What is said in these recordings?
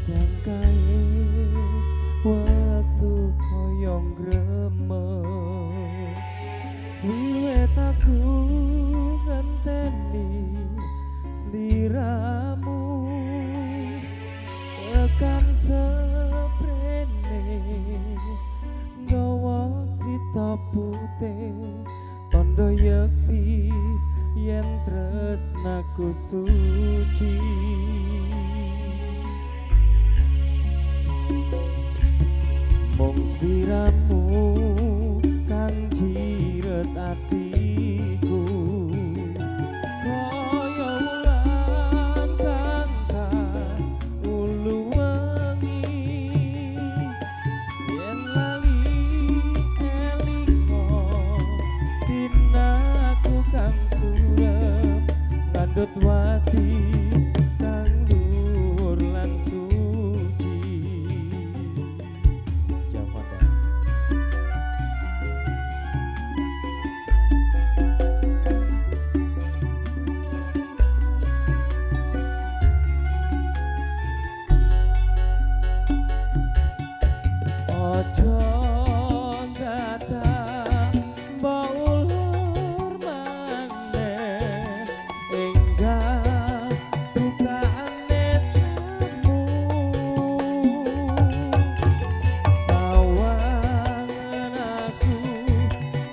Jangkae waktu koyong gremeng wiwit aku ngenteni sliramu tekan seprene nggawa crita putih tondo yekti yen tresnaku suci. Mung sliramu kang jiret atiku kaya wulan kang tak ulu wengi yen lali elingo dinaku kang surem ngandut wati kang luhur lan suci. Ojo datang baulur maneh enggak bukaane tamu sawangan aku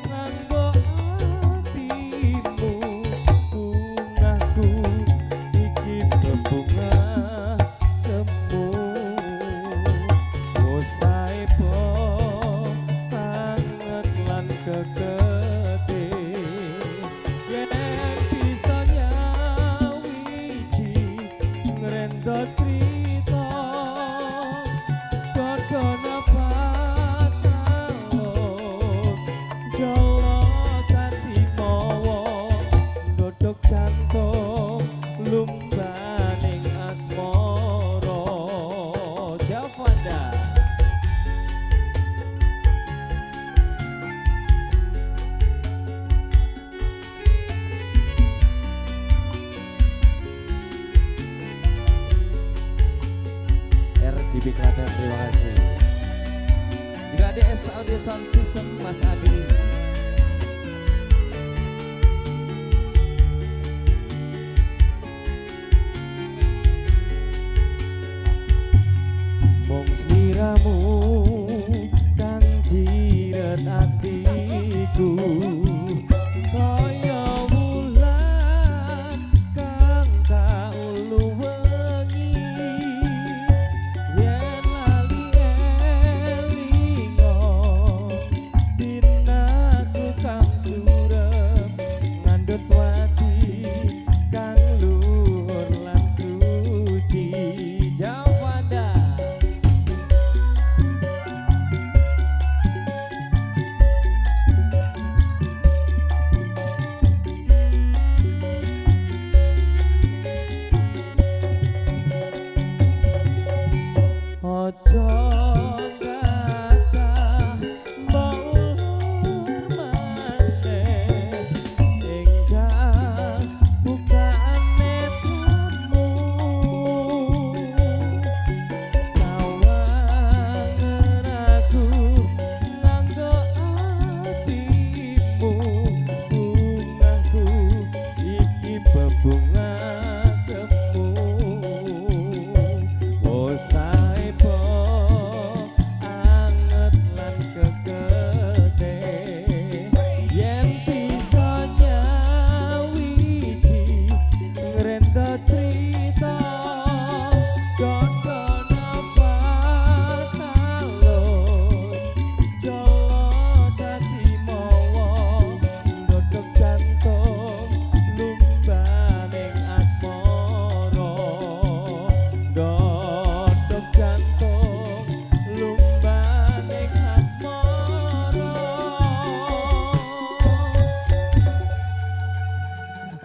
nganggo atimu bungahku iki bebunga semu kekete yen bisa nyawiji ngrendot crita kokono pas alus jolo dadi mawa ndodhok jantung lumbaning asmara. Javanda RGB Klaten, terima kasih. Juga DS Audio Sound System Mas Adi. Mung sliramu kang jiret atiku kaya wulan kang tak ulu wengi yen lali elingo dinaku kang surem ngandut wati kang luhur lan suci. Javanda ojo datang baulur maneh enggak bukaane tamu sawangan aku nganggo atimu bungahku iki bebunga semu saepo anget lan kekete yen bisa nyawiji ngrendot crita kokono pas alus jolo dadi mawa ndodhok jantung lumbaning asmara.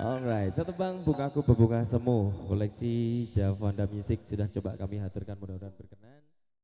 Alright, satu bang bungaku berbunga semu koleksi Javanda Music sudah coba kami haturkan, mudah-mudahan berkenan.